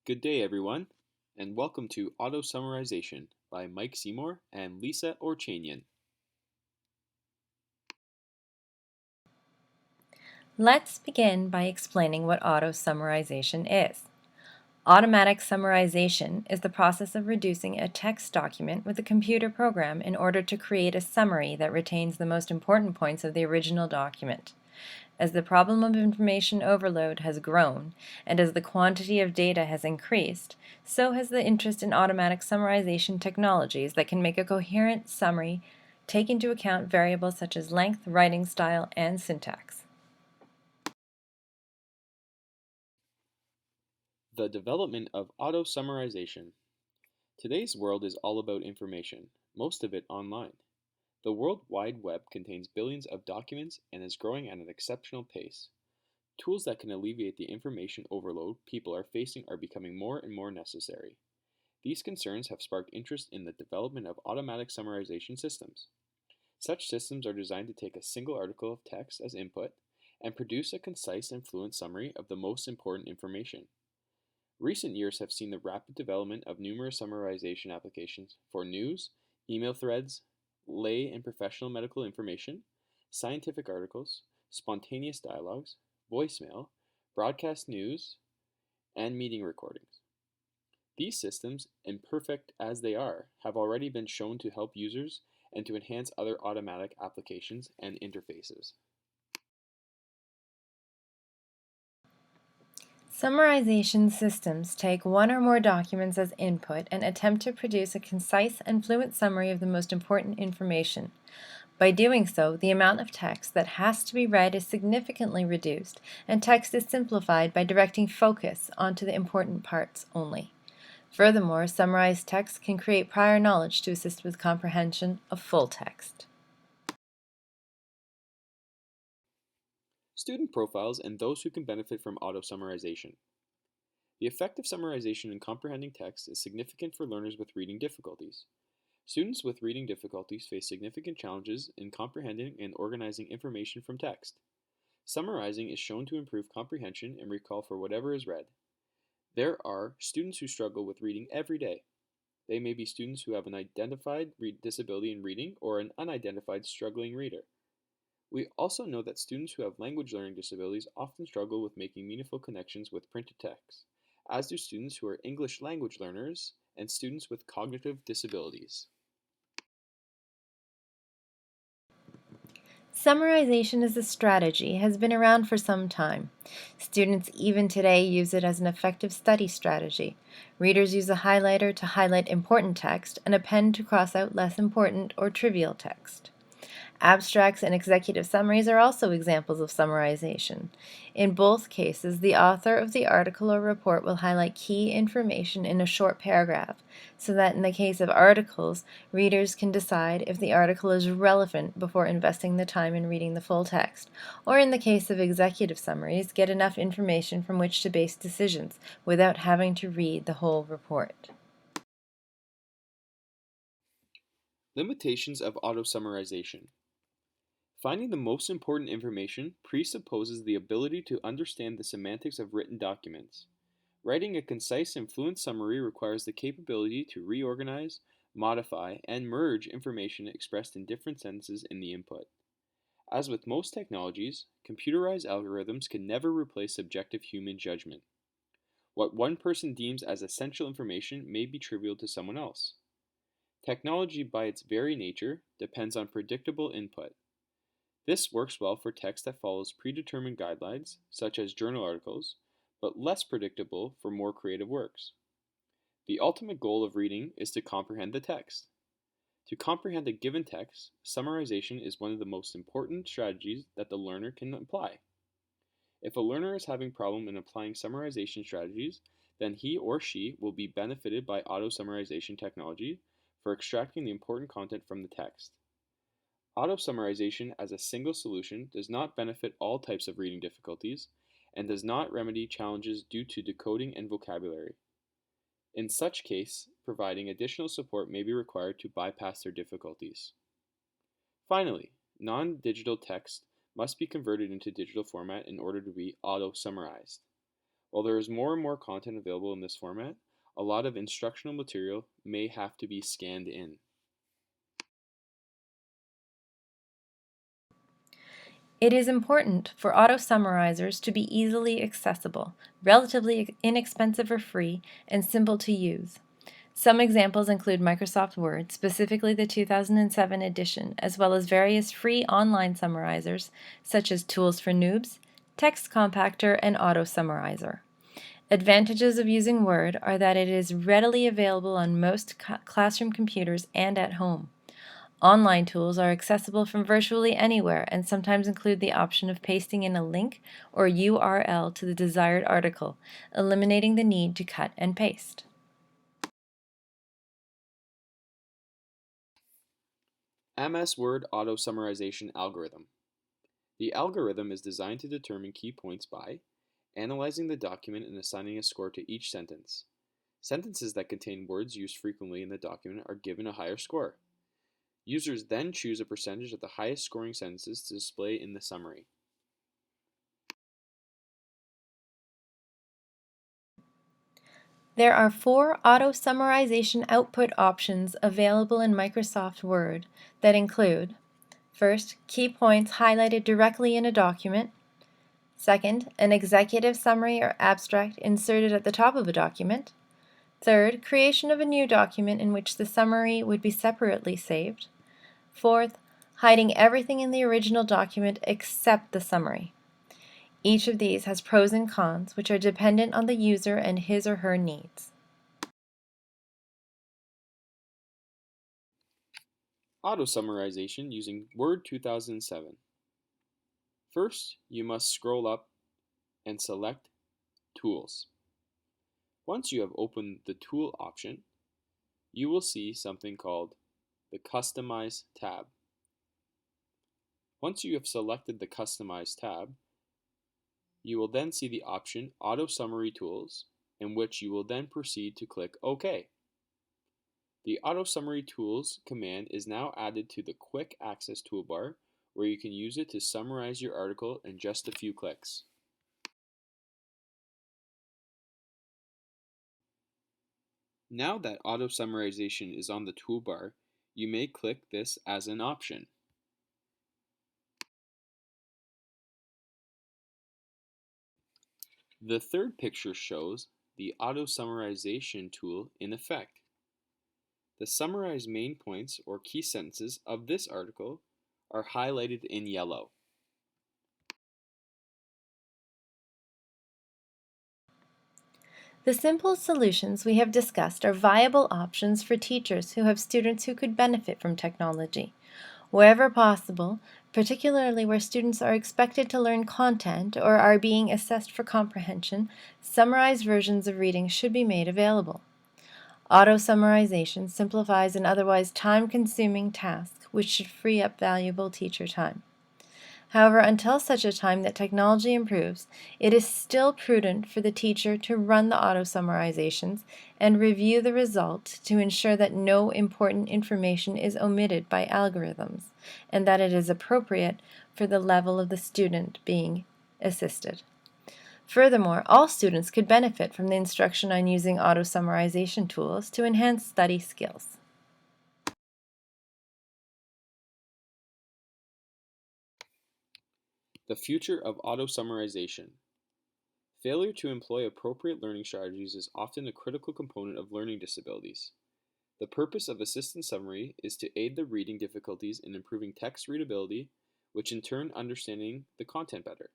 Good day, everyone, and welcome to Auto Summarization by Mike Seymour and Lisa Orchanian. Let's begin by explaining what auto-summarization is. Automatic summarization is the process of reducing a text document with a computer program in order to create a summary that retains the most important points of the original document. As the problem of information overload has grown, and as the quantity of data has increased, so has the interest in automatic summarization technologies that can make a coherent summary take into account variables such as length, writing style, and syntax. The development of auto summarization. Today's world is all about information, most of it online. The World Wide Web contains billions of documents and is growing at an exceptional pace. Tools that can alleviate the information overload people are facing are becoming more and more necessary. These concerns have sparked interest in the development of automatic summarization systems. Such systems are designed to take a single article of text as input and produce a concise and fluent summary of the most important information. Recent years have seen the rapid development of numerous summarization applications for news, email threads, lay and professional medical information, scientific articles, spontaneous dialogues, voicemail, broadcast news, and meeting recordings. These systems, imperfect as they are, have already been shown to help users and to enhance other automatic applications and interfaces. Summarization systems take one or more documents as input and attempt to produce a concise and fluent summary of the most important information. By doing so, the amount of text that has to be read is significantly reduced, and text is simplified by directing focus onto the important parts only. Furthermore, summarized text can create prior knowledge to assist with comprehension of full text. Student profiles and those who can benefit from auto summarization. The effect of summarization in comprehending text is significant for learners with reading difficulties. Students with reading difficulties face significant challenges in comprehending and organizing information from text. Summarizing is shown to improve comprehension and recall for whatever is read. There are students who struggle with reading every day. They may be students who have an identified disability in reading or an unidentified struggling reader. We also know that students who have language learning disabilities often struggle with making meaningful connections with printed text, as do students who are English language learners and students with cognitive disabilities. Summarization as a strategy has been around for some time. Students even today use it as an effective study strategy. Readers use a highlighter to highlight important text and a pen to cross out less important or trivial text. Abstracts and executive summaries are also examples of summarization. In both cases, the author of the article or report will highlight key information in a short paragraph, so that in the case of articles, readers can decide if the article is relevant before investing the time in reading the full text, or in the case of executive summaries, get enough information from which to base decisions without having to read the whole report. Limitations of auto summarization. Finding the most important information presupposes the ability to understand the semantics of written documents. Writing a concise and fluent summary requires the capability to reorganize, modify, and merge information expressed in different sentences in the input. As with most technologies, computerized algorithms can never replace subjective human judgment. What one person deems as essential information may be trivial to someone else. Technology, by its very nature, depends on predictable input. This works well for text that follows predetermined guidelines, such as journal articles, but less predictable for more creative works. The ultimate goal of reading is to comprehend the text. To comprehend a given text, summarization is one of the most important strategies that the learner can apply. If a learner is having problem in applying summarization strategies, then he or she will be benefited by auto-summarization technology for extracting the important content from the text. Auto-summarization as a single solution does not benefit all types of reading difficulties and does not remedy challenges due to decoding and vocabulary. In such case, providing additional support may be required to bypass their difficulties. Finally, non-digital text must be converted into digital format in order to be auto-summarized. While there is more and more content available in this format, a lot of instructional material may have to be scanned in. It is important for auto-summarizers to be easily accessible, relatively inexpensive or free, and simple to use. Some examples include Microsoft Word, specifically the 2007 edition, as well as various free online summarizers such as Tools for Noobs, Text Compactor, and Auto Summarizer. Advantages of using Word are that it is readily available on most classroom computers and at home. Online tools are accessible from virtually anywhere and sometimes include the option of pasting in a link or URL to the desired article, eliminating the need to cut and paste. MS Word Auto Summarization Algorithm. The algorithm is designed to determine key points by analyzing the document and assigning a score to each sentence. Sentences that contain words used frequently in the document are given a higher score. Users then choose a percentage of the highest scoring sentences to display in the summary. There are 4 auto-summarization output options available in Microsoft Word that include: first, key points highlighted directly in a document; second, an executive summary or abstract inserted at the top of a document; third, creation of a new document in which the summary would be separately saved; fourth, hiding everything in the original document except the summary. Each of these has pros and cons, which are dependent on the user and his or her needs. Auto summarization using Word 2007. First, you must scroll up and select Tools. Once you have opened the Tool option, you will see something called the Customize tab. Once you have selected the Customize tab, you will then see the option Auto Summary Tools, in which you will then proceed to click OK. The Auto Summary Tools command is now added to the Quick Access toolbar, where you can use it to summarize your article in just a few clicks. Now that auto summarization is on the toolbar, you may click this as an option. The third picture shows the auto summarization tool in effect. The summarized main points or key sentences of this article are highlighted in yellow. The simple solutions we have discussed are viable options for teachers who have students who could benefit from technology. Wherever possible, particularly where students are expected to learn content or are being assessed for comprehension, summarized versions of readings should be made available. Auto-summarization simplifies an otherwise time-consuming task, which should free up valuable teacher time. However, until such a time that technology improves, it is still prudent for the teacher to run the auto-summarizations and review the results to ensure that no important information is omitted by algorithms, and that it is appropriate for the level of the student being assisted. Furthermore, all students could benefit from the instruction on using auto-summarization tools to enhance study skills. The future of auto summarization. Failure to employ appropriate learning strategies is often a critical component of learning disabilities. The purpose of assistant summary is to aid the reading difficulties in improving text readability, which in turn understanding the content better.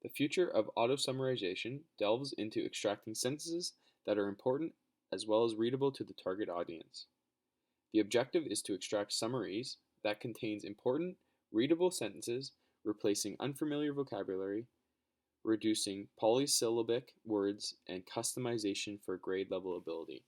The future of auto summarization delves into extracting sentences that are important as well as readable to the target audience. The objective is to extract summaries that contains important, readable sentences, replacing unfamiliar vocabulary, reducing polysyllabic words, and customization for grade level ability.